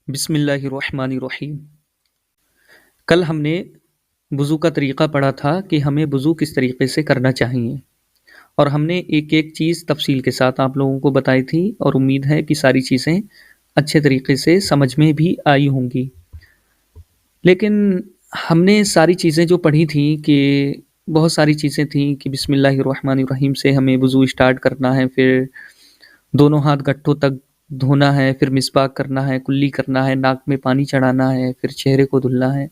بسم اللہ الرحمن الرحیم۔ کل ہم نے وضو کا طریقہ پڑھا تھا کہ ہمیں وضو کس طریقے سے کرنا چاہیے، اور ہم نے ایک ایک چیز تفصیل کے ساتھ آپ لوگوں کو بتائی تھی، اور امید ہے کہ ساری چیزیں اچھے طریقے سے سمجھ میں بھی آئی ہوں گی۔ لیکن ہم نے ساری چیزیں جو پڑھی تھیں کہ بہت ساری چیزیں تھیں کہ بسم اللہ الرحمن الرحیم سے ہمیں وضو اسٹارٹ کرنا ہے، پھر دونوں ہاتھ گٹھوں تک دھونا ہے، پھر مسواک کرنا ہے، کلی کرنا ہے، ناک میں پانی چڑھانا ہے، پھر چہرے کو دھلنا ہے۔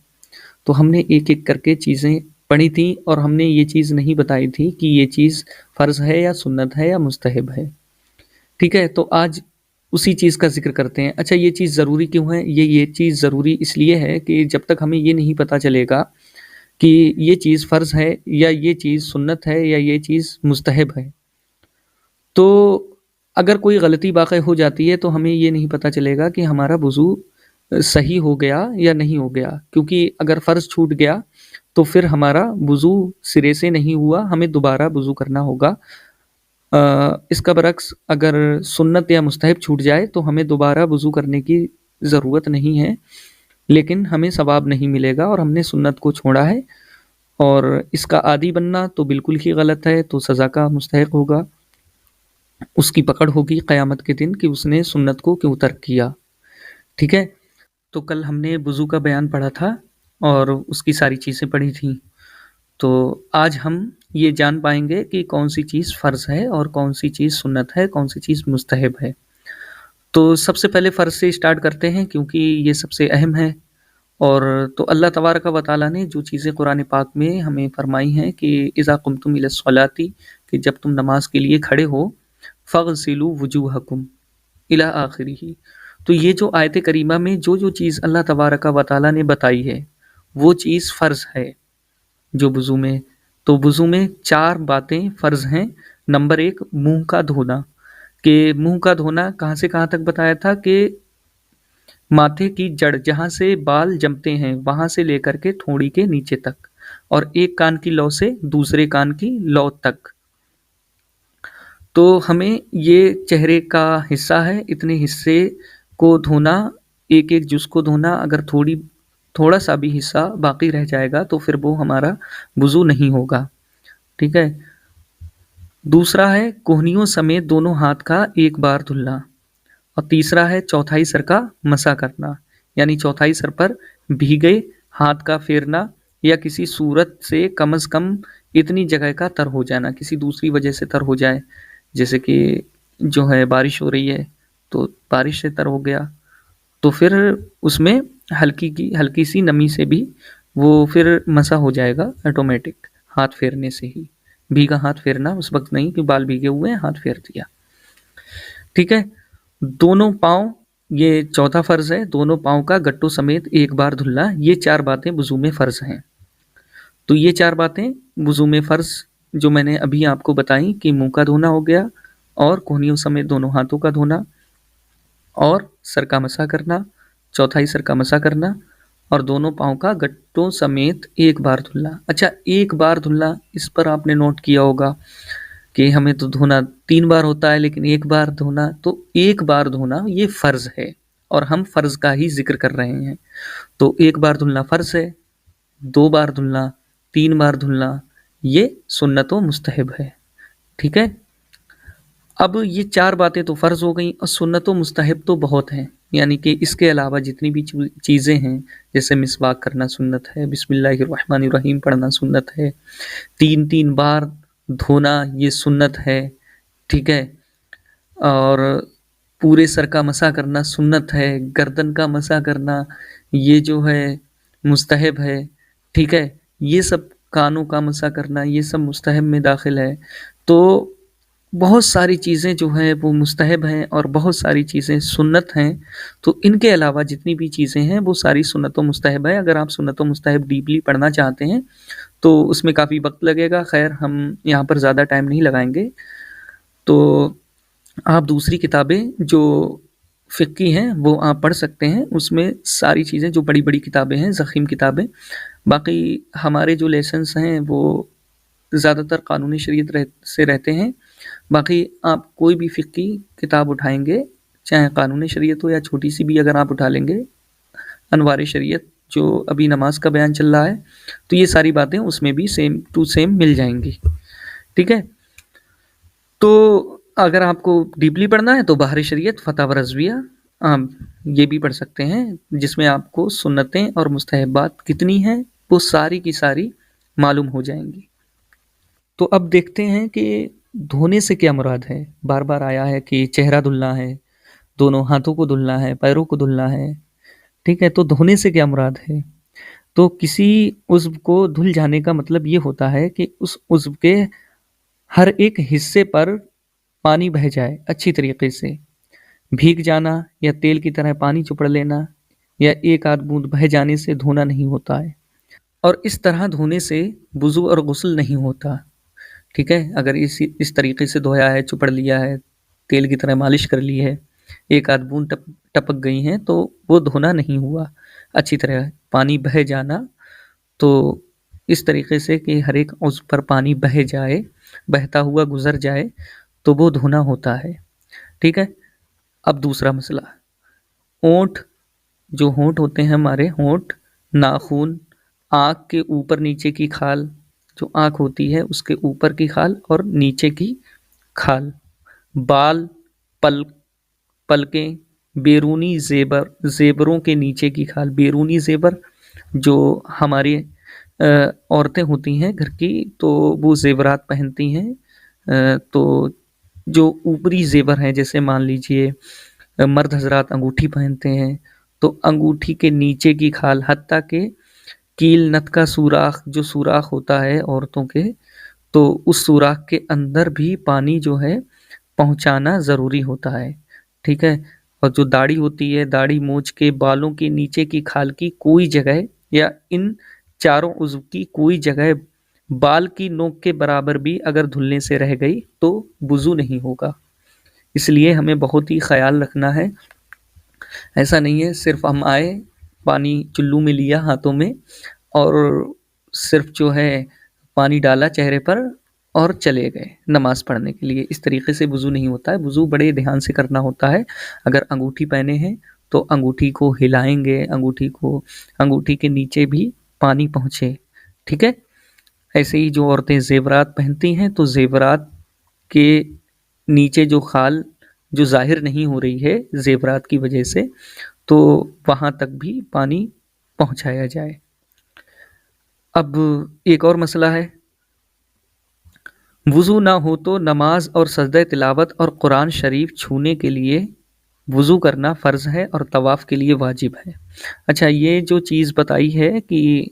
تو ہم نے ایک ایک کر کے چیزیں پڑھی تھیں، اور ہم نے یہ چیز نہیں بتائی تھی کہ یہ چیز فرض ہے یا سنت ہے یا مستحب ہے۔ ٹھیک ہے، تو آج اسی چیز کا ذکر کرتے ہیں۔ اچھا، یہ چیز ضروری کیوں ہے؟ یہ چیز ضروری اس لیے ہے کہ جب تک ہمیں یہ نہیں پتہ چلے گا کہ یہ چیز فرض ہے یا یہ چیز سنت ہے یا یہ چیز مستحب ہے، تو اگر کوئی غلطی واقع ہو جاتی ہے تو ہمیں یہ نہیں پتہ چلے گا کہ ہمارا وضو صحیح ہو گیا یا نہیں ہو گیا، کیونکہ اگر فرض چھوٹ گیا تو پھر ہمارا وضو سرے سے نہیں ہوا، ہمیں دوبارہ وضو کرنا ہوگا۔ اس کا برعکس اگر سنت یا مستحب چھوٹ جائے تو ہمیں دوبارہ وضو کرنے کی ضرورت نہیں ہے، لیکن ہمیں ثواب نہیں ملے گا، اور ہم نے سنت کو چھوڑا ہے، اور اس کا عادی بننا تو بالکل ہی غلط ہے، تو سزا کا مستحق ہوگا، اس کی پکڑ ہوگی قیامت کے دن کہ اس نے سنت کو کیوں ترک کیا۔ ٹھیک ہے، تو کل ہم نے وضو کا بیان پڑھا تھا اور اس کی ساری چیزیں پڑھی تھیں، تو آج ہم یہ جان پائیں گے کہ کون سی چیز فرض ہے اور کون سی چیز سنت ہے، کون سی چیز مستحب ہے۔ تو سب سے پہلے فرض سے اسٹارٹ کرتے ہیں، کیونکہ یہ سب سے اہم ہے۔ اور تو اللہ تبارک و تعالیٰ نے جو چیزیں قرآن پاک میں ہمیں فرمائی ہیں کہ اذا قمتم الی الصلاۃ، کہ جب تم نماز کے لیے کھڑے ہو، فاغسلوا وجوہکم الی آخرہ، تو یہ جو آیت کریمہ میں جو چیز اللہ تبارک و تعالیٰ نے بتائی ہے وہ چیز فرض ہے۔ جو وضو میں، تو وضو میں 4 باتیں فرض ہیں۔ نمبر 1، منہ کا دھونا، کہ منہ کا دھونا کہاں سے کہاں تک بتایا تھا کہ ماتھے کی جڑ جہاں سے بال جمتے ہیں وہاں سے لے کر کے تھوڑی کے نیچے تک، اور ایک کان کی لو سے دوسرے کان کی لو تک۔ تو ہمیں یہ چہرے کا حصہ ہے، اتنے حصے کو دھونا، ایک ایک جز کو دھونا۔ اگر تھوڑا سا بھی حصہ باقی رہ جائے گا تو پھر وہ ہمارا وضو نہیں ہوگا۔ ٹھیک ہے، دوسرا ہے کوہنیوں سمیت دونوں ہاتھ کا ایک بار دھلنا، اور تیسرا ہے چوتھائی سر کا مسح کرنا، یعنی چوتھائی سر پر بھیگے ہاتھ کا پھیرنا، یا کسی صورت سے کم از کم اتنی جگہ کا تر ہو جانا، کسی دوسری وجہ سے تر ہو جائے، جیسے کہ جو ہے بارش ہو رہی ہے تو بارش سے تر ہو گیا، تو پھر اس میں ہلکی سی نمی سے بھی وہ پھر مسح ہو جائے گا آٹومیٹک، ہاتھ پھیرنے سے ہی۔ بھیگا ہاتھ پھیرنا اس وقت نہیں کہ بال بھیگے ہوئے ہیں ہاتھ پھیر دیا۔ ٹھیک ہے، دونوں پاؤں، یہ چوتھا فرض ہے، دونوں پاؤں کا گٹوں سمیت ایک بار دھلنا۔ یہ 4 باتیں وضو میں فرض ہیں۔ تو یہ 4 باتیں وضو میں فرض جو میں نے ابھی آپ کو بتائیں کہ منہ کا دھونا ہو گیا، اور کوہنیوں سمیت دونوں ہاتھوں کا دھونا، اور سر کا مسح کرنا، چوتھائی سر کا مسح کرنا، اور دونوں پاؤں کا گٹوں سمیت ایک بار دھلنا۔ اچھا، ایک بار دھلنا، اس پر آپ نے نوٹ کیا ہوگا کہ ہمیں تو دھونا 3 بار ہوتا ہے، لیکن ایک بار دھونا، تو ایک بار دھونا یہ فرض ہے، اور ہم فرض کا ہی ذکر کر رہے ہیں۔ تو ایک بار دھلنا فرض ہے، 2 بار دھلنا، 3 بار دھلنا یہ سنت و مستحب ہے۔ ٹھیک ہے، اب یہ 4 باتیں تو فرض ہو گئیں، اور سنت و مستحب تو بہت ہیں، یعنی کہ اس کے علاوہ جتنی بھی چیزیں ہیں، جیسے مسواک کرنا سنت ہے، بسم اللہ الرحمن الرحیم پڑھنا سنت ہے، 3 بار دھونا یہ سنت ہے۔ ٹھیک ہے، اور پورے سر کا مسح کرنا سنت ہے، گردن کا مسح کرنا یہ جو ہے مستحب ہے۔ ٹھیک ہے، یہ سب کانوں کا مسح کرنا یہ سب مستحب میں داخل ہے۔ تو بہت ساری چیزیں جو ہیں وہ مستحب ہیں، اور بہت ساری چیزیں سنت ہیں۔ تو ان کے علاوہ جتنی بھی چیزیں ہیں وہ ساری سنت و مستحب ہے۔ اگر آپ سنت و مستحب ڈیپلی پڑھنا چاہتے ہیں تو اس میں کافی وقت لگے گا، خیر ہم یہاں پر زیادہ ٹائم نہیں لگائیں گے۔ تو آپ دوسری کتابیں جو فقہی ہیں وہ آپ پڑھ سکتے ہیں، اس میں ساری چیزیں جو بڑی بڑی کتابیں ہیں، ضخیم کتابیں۔ باقی ہمارے جو لیسنس ہیں وہ زیادہ تر قانونی شریعت سے رہتے ہیں۔ باقی آپ کوئی بھی فقہی کتاب اٹھائیں گے، چاہے قانون شریعت ہو یا چھوٹی سی بھی اگر آپ اٹھا لیں گے انوار شریعت جو ابھی نماز کا بیان چل رہا ہے، تو یہ ساری باتیں اس میں بھی سیم ٹو سیم مل جائیں گی. ٹھیک ہے. تو اگر آپ کو ڈیپلی پڑھنا ہے تو بحر شریعت فتاوی رضویہ یہ بھی پڑھ سکتے ہیں، جس میں آپ کو سنتیں اور مستحبات کتنی ہیں وہ ساری کی ساری معلوم ہو جائیں گی. تو اب دیکھتے ہیں کہ دھونے سے کیا مراد ہے. بار بار آیا ہے کہ چہرہ دھلنا ہے، دونوں ہاتھوں کو دھلنا ہے، پیروں کو دھلنا ہے. ٹھیک ہے. تو دھونے سے کیا مراد ہے؟ تو کسی عضو کو دھل جانے کا مطلب یہ ہوتا ہے کہ اس عضو کے ہر ایک حصے پر پانی بہہ جائے اچھی طریقے سے. بھیگ جانا یا تیل کی طرح پانی چپڑ لینا یا ایک آدھ بوند بہہ جانے سے دھونا نہیں ہوتا ہے. اور اس طرح دھونے سے وضو اور غسل نہیں ہوتا. ٹھیک ہے. اگر اس طریقے سے دھویا ہے، چپڑ لیا ہے، تیل کی طرح مالش کر لی ہے، ایک آدھ بوند ٹپک گئی ہیں تو وہ دھونا نہیں ہوا. اچھی طرح پانی بہہ جانا، تو اس طریقے سے کہ ہر ایک عضو پر پانی بہہ جائے، بہتا ہوا گزر جائے، تو وہ دھونا ہوتا ہے. ٹھیک ہے. اب دوسرا مسئلہ، ہونٹ، جو ہونٹ ہوتے ہیں ہمارے، ہونٹ، ناخن، آنکھ کے اوپر نیچے کی کھال، جو آنکھ ہوتی ہے اس کے اوپر کی کھال اور نیچے کی کھال، بال، پلکیں، بیرونی زیوروں کے نیچے کی کھال. بیرونی زیور جو ہماری عورتیں ہوتی ہیں گھر کی، تو وہ زیورات پہنتی ہیں. تو جو اوپری زیور ہیں، جیسے مان لیجئے مرد حضرات انگوٹھی پہنتے ہیں، تو انگوٹھی کے نیچے کی کھال حتیٰ کہ کیل نت کا سوراخ، جو سوراخ ہوتا ہے عورتوں کے، تو اس سوراخ کے اندر بھی پانی جو ہے پہنچانا ضروری ہوتا ہے. ٹھیک ہے. اور جو داڑھی ہوتی ہے، داڑھی مونچھ کے بالوں کے نیچے کی کھال کی کوئی جگہ یا ان چاروں عضو کی کوئی جگہ بال کی نوک کے برابر بھی اگر دھلنے سے رہ گئی تو وضو نہیں ہوگا. اس لیے ہمیں بہت ہی خیال رکھنا ہے. ایسا نہیں ہے صرف ہم آئے، پانی چلو میں لیا ہاتھوں میں اور صرف جو ہے پانی ڈالا چہرے پر اور چلے گئے نماز پڑھنے کے لیے. اس طریقے سے وضو نہیں ہوتا ہے. وضو بڑے دھیان سے کرنا ہوتا ہے. اگر انگوٹھی پہنے ہیں تو انگوٹھی کو ہلائیں گے، انگوٹھی کے نیچے بھی پانی پہنچے. ٹھیک ہے. ایسے ہی جو عورتیں زیورات پہنتی ہیں تو زیورات کے نیچے جو خال جو ظاہر نہیں ہو رہی ہے زیورات کی وجہ سے، تو وہاں تک بھی پانی پہنچایا جائے. اب ایک اور مسئلہ ہے، وضو نہ ہو تو نماز اور سجدہ تلاوت اور قرآن شریف چھونے کے لیے وضو کرنا فرض ہے اور طواف کے لیے واجب ہے. اچھا، یہ جو چیز بتائی ہے کہ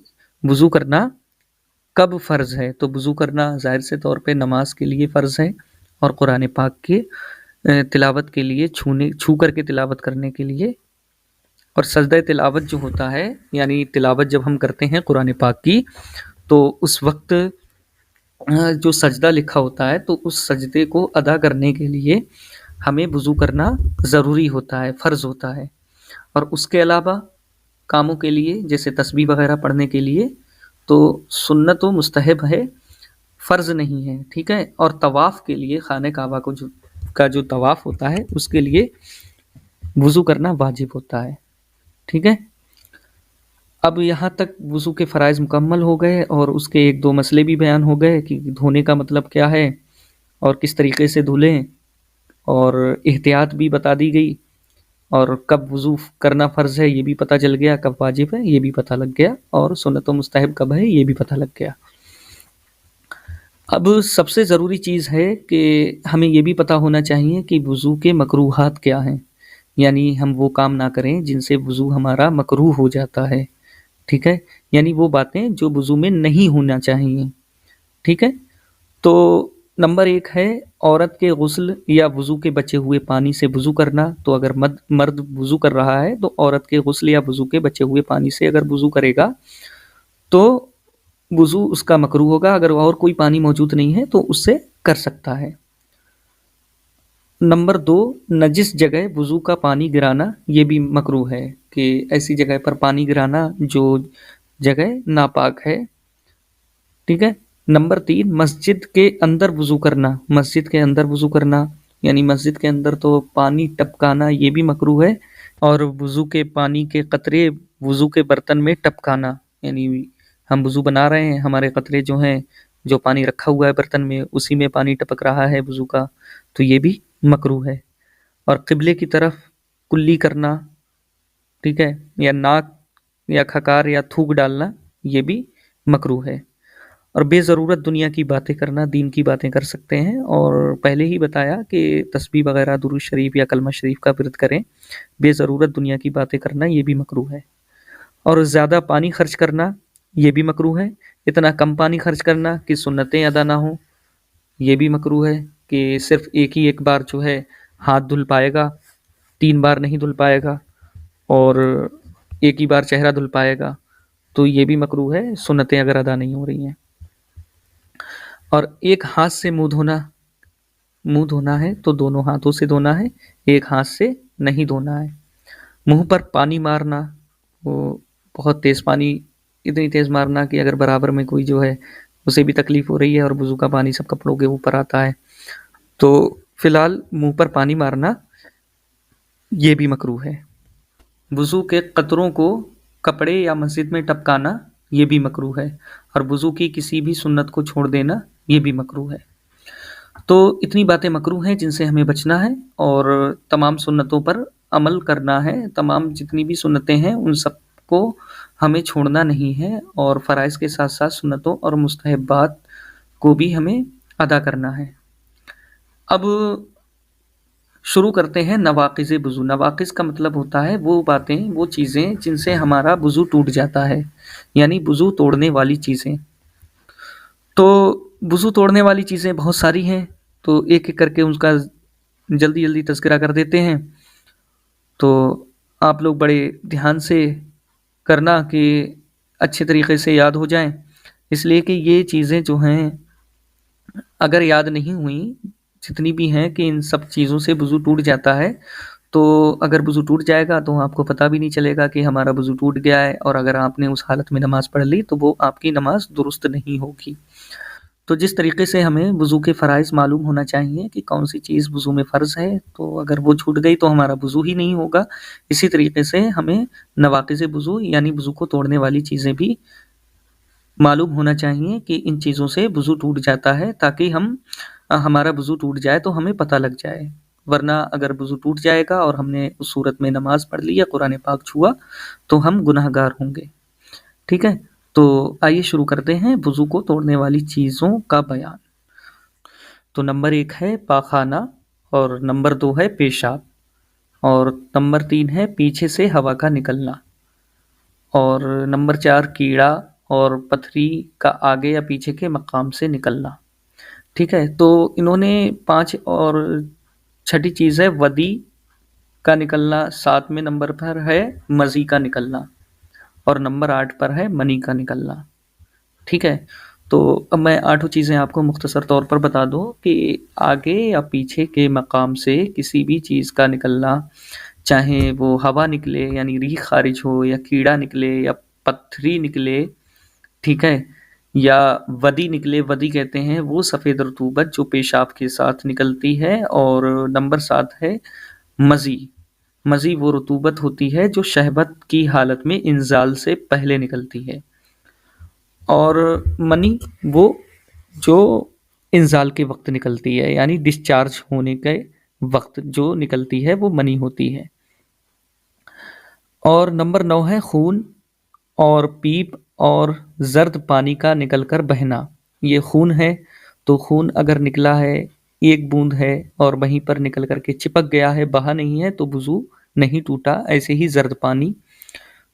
وضو کرنا کب فرض ہے، تو وضو کرنا ظاہر سے طور پہ نماز کے لیے فرض ہے اور قرآن پاک کے تلاوت کے لیے چھو کر کے تلاوت کرنے کے لیے. اور سجدہ تلاوت جو ہوتا ہے، یعنی تلاوت جب ہم کرتے ہیں قرآن پاک کی، تو اس وقت جو سجدہ لکھا ہوتا ہے تو اس سجدے کو ادا کرنے کے لیے ہمیں وضو کرنا ضروری ہوتا ہے، فرض ہوتا ہے. اور اس کے علاوہ کاموں کے لیے جیسے تسبیح وغیرہ پڑھنے کے لیے تو سنت و مستحب ہے، فرض نہیں ہے. ٹھیک ہے. اور طواف کے لیے خانہ کعبہ کا جو طواف ہوتا ہے اس کے لیے وضو کرنا واجب ہوتا ہے. ٹھیک ہے. اب یہاں تک وضو کے فرائض مکمل ہو گئے اور اس کے ایک دو مسئلے بھی بیان ہو گئے کہ دھونے کا مطلب کیا ہے اور کس طریقے سے دھلیں، اور احتیاط بھی بتا دی گئی، اور کب وضو کرنا فرض ہے یہ بھی پتہ چل گیا، کب واجب ہے یہ بھی پتہ لگ گیا، اور سنت و مستحب کب ہے یہ بھی پتہ لگ گیا. اب سب سے ضروری چیز ہے کہ ہمیں یہ بھی پتہ ہونا چاہیے کہ وضو کے مکروہات کیا ہیں، یعنی ہم وہ کام نہ کریں جن سے وضو ہمارا مکروہ ہو جاتا ہے. ٹھیک ہے. یعنی وہ باتیں جو وضو میں نہیں ہونا چاہیے. ٹھیک ہے. تو نمبر 1 ہے عورت کے غسل یا وضو کے بچے ہوئے پانی سے وضو کرنا. تو اگر مرد وضو کر رہا ہے تو عورت کے غسل یا وضو کے بچے ہوئے پانی سے اگر وضو کرے گا تو وضو اس کا مکروہ ہوگا. اگر اور کوئی پانی موجود نہیں ہے تو اس سے کر سکتا ہے. نمبر 2، نجس جگہ وضو کا پانی گرانا یہ بھی مکروہ ہے، کہ ایسی جگہ پر پانی گرانا جو جگہ ناپاک ہے. ٹھیک ہے. نمبر 3، مسجد کے اندر وضو کرنا. مسجد کے اندر وضو کرنا یعنی مسجد کے اندر تو پانی ٹپکانا یہ بھی مکروہ ہے، اور وضو کے پانی کے قطرے وضو کے برتن میں ٹپکانا، یعنی ہم وضو بنا رہے ہیں، ہمارے قطرے جو ہیں، جو پانی رکھا ہوا ہے برتن میں، اسی میں پانی ٹپک رہا ہے وضو کا، تو یہ بھی مکروہ ہے۔ اور قبلے کی طرف کلی کرنا، ٹھیک ہے، یا ناک یا کھکار یا تھوک ڈالنا، یہ بھی مکروہ ہے۔ اور بے ضرورت دنیا کی باتیں کرنا، دین کی باتیں کر سکتے ہیں، اور پہلے ہی بتایا کہ تسبیح وغیرہ درود شریف یا کلمہ شریف کا ورد کریں۔ بے ضرورت دنیا کی باتیں کرنا یہ بھی مکروہ ہے۔ اور زیادہ پانی خرچ کرنا یہ بھی مکروہ ہے۔ اتنا کم پانی خرچ کرنا کہ سنتیں ادا نہ ہوں، یہ بھی مکروہ ہے، کہ صرف ایک بار جو ہے ہاتھ دھل پائے گا، 3 بار نہیں دھل پائے گا، اور ایک ہی بار چہرہ دھل پائے گا، تو یہ بھی مکروہ ہے، سنتیں اگر ادا نہیں ہو رہی ہیں۔ اور ایک ہاتھ سے منہ دھونا ہے تو دونوں ہاتھوں سے دھونا ہے، ایک ہاتھ سے نہیں دھونا ہے۔ منہ پر پانی مارنا، وہ بہت تیز پانی، اتنی تیز مارنا کہ اگر برابر میں کوئی جو ہے اسے بھی تکلیف ہو رہی ہے اور وضو کا پانی سب کپڑوں کے اوپر آتا ہے، تو فی الحال منہ پر پانی مارنا یہ بھی مکروہ ہے۔ وضو کے قطروں کو کپڑے یا مسجد میں ٹپکانا یہ بھی مکروہ ہے، اور وضو کی کسی بھی سنت کو چھوڑ دینا یہ بھی مکروہ ہے۔ تو اتنی باتیں مکروہ ہیں جن سے ہمیں بچنا ہے، اور تمام سنتوں پر عمل کرنا ہے۔ تمام جتنی بھی سنتیں ہیں ان سب کو ہمیں چھوڑنا نہیں ہے، اور فرائض کے ساتھ ساتھ سنتوں اور مستحبات کو بھی ہمیں ادا کرنا ہے۔ اب شروع کرتے ہیں نواقض وضو۔ نواقض کا مطلب ہوتا ہے وہ باتیں، وہ چیزیں جن سے ہمارا وضو ٹوٹ جاتا ہے، یعنی وضو توڑنے والی چیزیں۔ تو وضو توڑنے والی چیزیں بہت ساری ہیں، تو ایک ایک کر کے اس کا جلدی تذکرہ کر دیتے ہیں۔ تو آپ لوگ بڑے دھیان سے کرنا کہ اچھے طریقے سے یاد ہو جائیں، اس لیے کہ یہ چیزیں جو ہیں اگر یاد نہیں ہوئیں، جتنی بھی ہیں، کہ ان سب چیزوں سے وضو ٹوٹ جاتا ہے، تو اگر وضو ٹوٹ جائے گا تو آپ کو پتہ بھی نہیں چلے گا کہ ہمارا وضو ٹوٹ گیا ہے، اور اگر آپ نے اس حالت میں نماز پڑھ لی تو وہ آپ کی نماز درست نہیں ہوگی۔ تو جس طریقے سے ہمیں وضو کے فرائض معلوم ہونا چاہیے کہ کون سی چیز وضو میں فرض ہے، تو اگر وہ چھوٹ گئی تو ہمارا وضو ہی نہیں ہوگا۔ اسی طریقے سے ہمیں نواقض وضو یعنی وضو کو توڑنے والی چیزیں بھی معلوم ہونا چاہیے کہ ان چیزوں سے وضو ٹوٹ جاتا ہے، تاکہ ہمارا وضو ٹوٹ جائے تو ہمیں پتہ لگ جائے۔ ورنہ اگر وضو ٹوٹ جائے گا اور ہم نے اس صورت میں نماز پڑھ لی یا قرآن پاک چھوا تو ہم گناہ گار ہوں گے۔ ٹھیک ہے، تو آئیے شروع کرتے ہیں وضو کو توڑنے والی چیزوں کا بیان۔ تو نمبر 1 ہے پاخانہ، اور نمبر 2 ہے پیشاب، اور نمبر 3 ہے پیچھے سے ہوا کا نکلنا، اور نمبر 4 کیڑا اور پتھری کا آگے یا پیچھے کے مقام سے نکلنا۔ ٹھیک ہے، تو انہوں نے 5 اور چھٹی چیز ہے ودی کا نکلنا، 7ویں نمبر پر ہے مزی کا نکلنا، اور نمبر 8 پر ہے منی کا نکلنا۔ ٹھیک ہے، تو اب میں 8 چیزیں آپ کو مختصر طور پر بتا دوں کہ آگے یا پیچھے کے مقام سے کسی بھی چیز کا نکلنا، چاہے وہ ہوا نکلے یعنی ریح خارج ہو، یا کیڑا نکلے یا پتھری نکلے، ٹھیک ہے، یا ودی نکلے۔ ودی کہتے ہیں وہ سفید رطوبت جو پیشاب کے ساتھ نکلتی ہے۔ اور نمبر 7 ہے مزی۔ مزی وہ رطوبت ہوتی ہے جو شہبت کی حالت میں انزال سے پہلے نکلتی ہے، اور منی وہ جو انزال کے وقت نکلتی ہے، یعنی ڈسچارج ہونے کے وقت جو نکلتی ہے وہ منی ہوتی ہے۔ اور نمبر 9 ہے خون اور پیپ اور زرد پانی کا نکل کر بہنا۔ یہ خون ہے، تو خون اگر نکلا ہے، 1 بوند ہے اور وہیں پر نکل کر کے چپک گیا ہے، بہا نہیں ہے، تو وضو نہیں ٹوٹا۔ ایسے ہی زرد پانی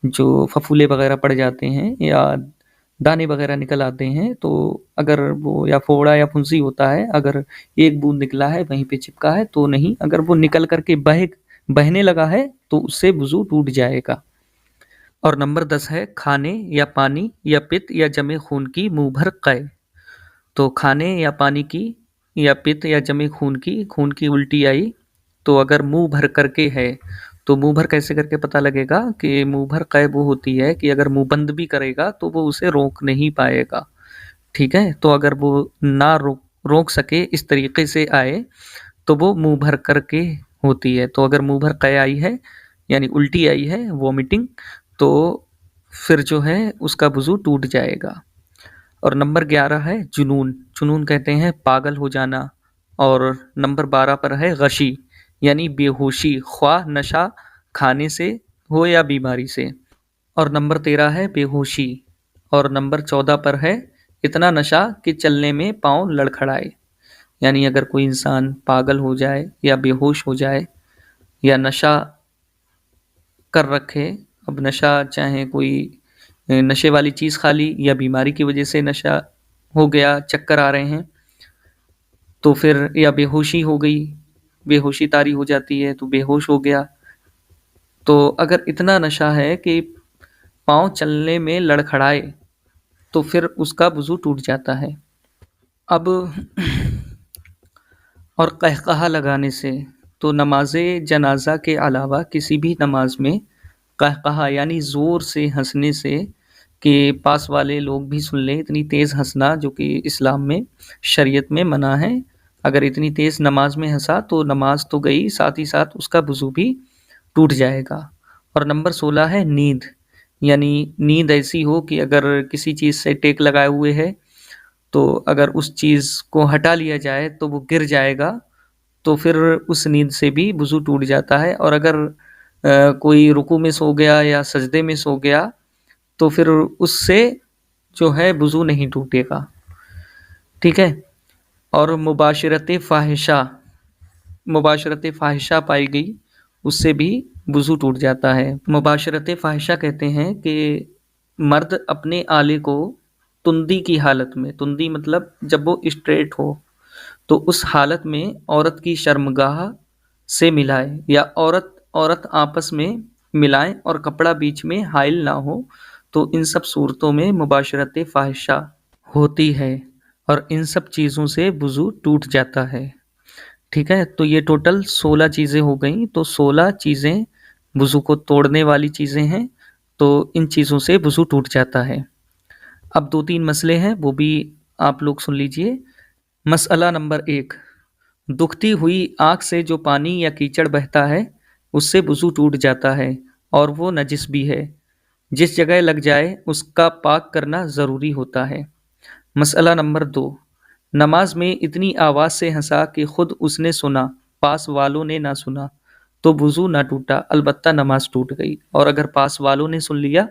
جو پھپھولے وغیرہ پڑ جاتے ہیں یا دانے وغیرہ نکل آتے ہیں، تو اگر وہ یا پھوڑا یا پھنسی ہوتا ہے، اگر 1 بوند نکلا ہے وہیں پہ چپکا ہے تو نہیں، اگر وہ نکل کر کے بہنے لگا ہے تو اس سے وضو ٹوٹ جائے گا۔ اور نمبر 10 ہے کھانے یا پانی یا پت یا جمے خون کی منہ بھر قے۔ تو کھانے یا پانی کی یا پت یا جمے خون کی الٹی آئی، تو اگر منہ بھر کر کے ہے، تو منہ بھر کیسے کر کے پتہ لگے گا کہ منہ بھر قے وہ ہوتی ہے کہ اگر منہ بند بھی کرے گا تو وہ اسے روک نہیں پائے گا۔ ٹھیک ہے، تو اگر وہ نہ روک سکے، اس طریقے سے آئے، تو وہ منہ بھر کر کے ہوتی ہے. تو اگر منہ بھر قے آئی ہے یعنی الٹی آئی ہے وومٹنگ تو پھر جو ہے اس کا وضو ٹوٹ جائے گا. اور نمبر 11 ہے جنون. جنون کہتے ہیں پاگل ہو جانا. اور نمبر 12 پر ہے غشی یعنی بے ہوشی خواہ نشہ کھانے سے ہو یا بیماری سے. اور نمبر 13 ہے بے ہوشی. اور نمبر 14 پر ہے اتنا نشہ کہ چلنے میں پاؤں لڑکھڑائے. یعنی اگر کوئی انسان پاگل ہو جائے یا بے ہوش ہو جائے یا نشہ کر رکھے. اب نشہ چاہے کوئی نشے والی چیز کھا لی یا بیماری کی وجہ سے نشہ ہو گیا, چکر آ رہے ہیں, تو پھر یا بے ہوشی ہو گئی, بے ہوشی طاری ہو جاتی ہے تو بے ہوش ہو گیا. تو اگر اتنا نشہ ہے کہ پاؤں چلنے میں لڑکھڑائے تو پھر اس کا وضو ٹوٹ جاتا ہے. اب اور قہقہا لگانے سے, تو نماز جنازہ کے علاوہ کسی بھی نماز میں قہقہا یعنی زور سے ہنسنے سے کہ پاس والے لوگ بھی سن لیں, اتنی تیز ہنسنا جو کہ اسلام میں شریعت میں منع ہے. اگر اتنی تیز نماز میں ہنسا تو نماز تو گئی, ساتھ ہی ساتھ اس کا وضو بھی ٹوٹ جائے گا. اور نمبر 16 ہے نیند. یعنی نیند ایسی ہو کہ اگر کسی چیز سے ٹیک لگائے ہوئے ہے تو اگر اس چیز کو ہٹا لیا جائے تو وہ گر جائے گا, تو پھر اس نیند سے بھی وضو ٹوٹ جاتا ہے. اور اگر کوئی رکوع میں سو گیا یا سجدے میں سو گیا تو پھر اس سے جو ہے وضو نہیں ٹوٹے گا. ٹھیک ہے. اور مباشرت فاحشہ پائی گئی اس سے بھی وضو ٹوٹ جاتا ہے. مباشرت فاحشہ کہتے ہیں کہ مرد اپنے آلے کو تندی کی حالت میں, تندی مطلب جب وہ اسٹریٹ ہو, تو اس حالت میں عورت کی شرمگاہ سے ملائے یا عورت آپس میں ملائیں اور کپڑا بیچ میں حائل نہ ہو, تو ان سب صورتوں میں مباشرت فاحشہ ہوتی ہے اور ان سب چیزوں سے وضو ٹوٹ جاتا ہے. ٹھیک ہے. تو یہ ٹوٹل 16 چیزیں ہو گئیں. تو 16 چیزیں وضو کو توڑنے والی چیزیں ہیں, تو ان چیزوں سے وضو ٹوٹ جاتا ہے. اب 2-3 مسئلے ہیں وہ بھی آپ لوگ سن لیجئے. مسئلہ نمبر 1, دکھتی ہوئی آنکھ سے جو پانی یا کیچڑ بہتا ہے اس سے وضو ٹوٹ جاتا ہے اور وہ نجس بھی ہے. جس جگہ لگ جائے اس کا پاک کرنا ضروری ہوتا ہے. مسئلہ نمبر 2, نماز میں اتنی آواز سے ہنسا کہ خود اس نے سنا, پاس والوں نے نہ سنا, تو وضو نہ ٹوٹا, البتہ نماز ٹوٹ گئی. اور اگر پاس والوں نے سن لیا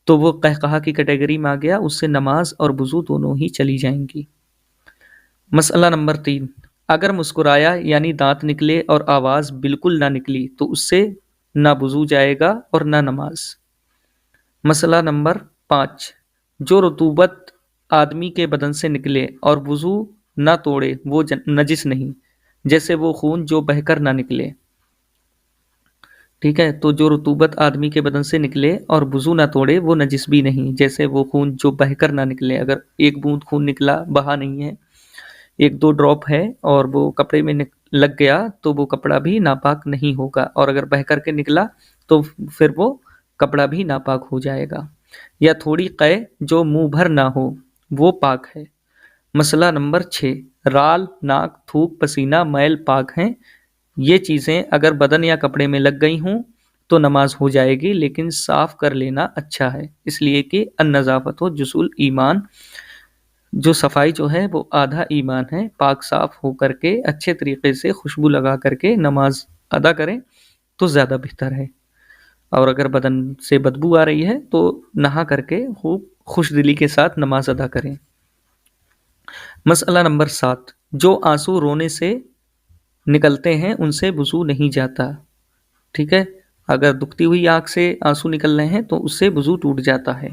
تو وہ قہقہا کی کیٹیگری میں آ گیا, اس سے نماز اور وضو دونوں ہی چلی جائیں گی. مسئلہ نمبر 3, اگر مسکرایا یعنی دانت نکلے اور آواز بالکل نہ نکلی تو اس سے نہ وضو جائے گا اور نہ نماز. مسئلہ نمبر 5, جو رطوبت آدمی کے بدن سے نکلے اور وضو نہ توڑے وہ نجس نہیں, جیسے وہ خون جو بہہ کر نہ نکلے. ٹھیک ہے. تو جو رطوبت آدمی کے بدن سے نکلے اور وضو نہ توڑے وہ نجس بھی نہیں, جیسے وہ خون جو بہہ کر نہ نکلے. اگر ایک بوند خون نکلا, بہا نہیں ہے, 1-2 ڈراپ ہے اور وہ کپڑے میں لگ گیا تو وہ کپڑا بھی ناپاک نہیں ہوگا, اور اگر بہہ کر کے نکلا تو پھر وہ کپڑا بھی ناپاک ہو جائے گا. یا تھوڑی قے جو منہ بھر نہ ہو وہ پاک ہے. مسئلہ نمبر 6, رال, ناک, تھوک, پسینہ, میل پاک ہیں. یہ چیزیں اگر بدن یا کپڑے میں لگ گئی ہوں تو نماز ہو جائے گی, لیکن صاف کر لینا اچھا ہے, اس لیے کہ النظافت جزء الایمان, جو صفائی جو ہے وہ آدھا ایمان ہے. پاک صاف ہو کر کے اچھے طریقے سے خوشبو لگا کر کے نماز ادا کریں تو زیادہ بہتر ہے. اور اگر بدن سے بدبو آ رہی ہے تو نہا کر کے خوب خوش دلی کے ساتھ نماز ادا کریں. مسئلہ نمبر 7, جو آنسو رونے سے نکلتے ہیں ان سے وضو نہیں جاتا. ٹھیک ہے. اگر دکھتی ہوئی آنکھ سے آنسو نکل رہے ہیں تو اس سے وضو ٹوٹ جاتا ہے.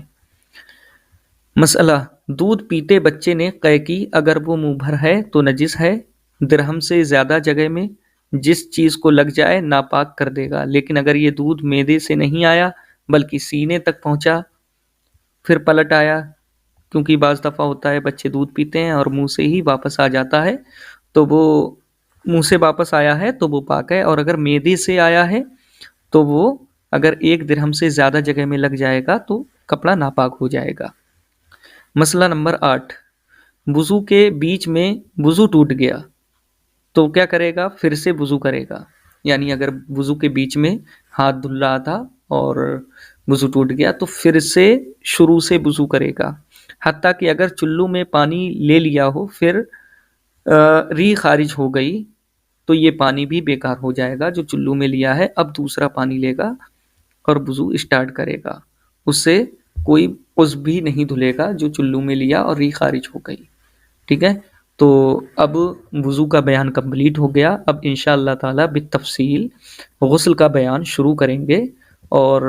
مسئلہ, دودھ پیتے بچے نے قے کی, اگر وہ منہ بھر ہے تو نجس ہے. درہم سے زیادہ جگہ میں جس چیز کو لگ جائے ناپاک کر دے گا, لیکن اگر یہ دودھ معدے سے نہیں آیا بلکہ سینے تک پہنچا پھر پلٹ آیا, کیونکہ بعض دفعہ ہوتا ہے بچے دودھ پیتے ہیں اور منہ سے ہی واپس آ جاتا ہے, تو وہ منہ سے واپس آیا ہے تو وہ پاک ہے. اور اگر معدے سے آیا ہے تو وہ اگر 1 درہم سے زیادہ جگہ میں لگ جائے گا تو کپڑا ناپاک ہو جائے گا. مسئلہ نمبر 8, وضو کے بیچ میں وضو ٹوٹ گیا تو کیا کرے گا؟ پھر سے وضو کرے گا. یعنی اگر وضو کے بیچ میں ہاتھ دھل رہا تھا اور وضو ٹوٹ گیا تو پھر سے شروع سے وضو کرے گا. حتیٰ کہ اگر چلو میں پانی لے لیا ہو پھر ری خارج ہو گئی تو یہ پانی بھی بیکار ہو جائے گا جو چلو میں لیا ہے. اب دوسرا پانی لے گا اور وضو اسٹارٹ کرے گا. اس سے کوئی عضو بھی نہیں دھلے گا جو چلو میں لیا اور ری خارج ہو گئی. ٹھیک ہے. تو اب وضو کا بیان کمپلیٹ ہو گیا. اب انشاءاللہ تعالی بالتفصیل غسل کا بیان شروع کریں گے. اور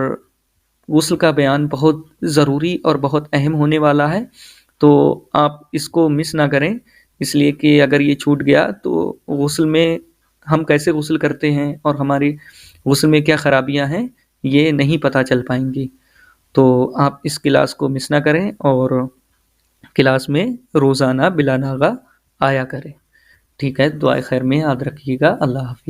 غسل کا بیان بہت ضروری اور بہت اہم ہونے والا ہے. تو آپ اس کو مس نہ کریں، اس لیے کہ اگر یہ چھوٹ گیا تو غسل میں ہم کیسے غسل کرتے ہیں اور ہماری غسل میں کیا خرابیاں ہیں یہ نہیں پتہ چل پائیں گی. تو آپ اس کلاس کو مس نہ کریں اور کلاس میں روزانہ بلا ناغہ آیا کریں. ٹھیک ہے. دعائے خیر میں یاد رکھیے گا. اللہ حافظ.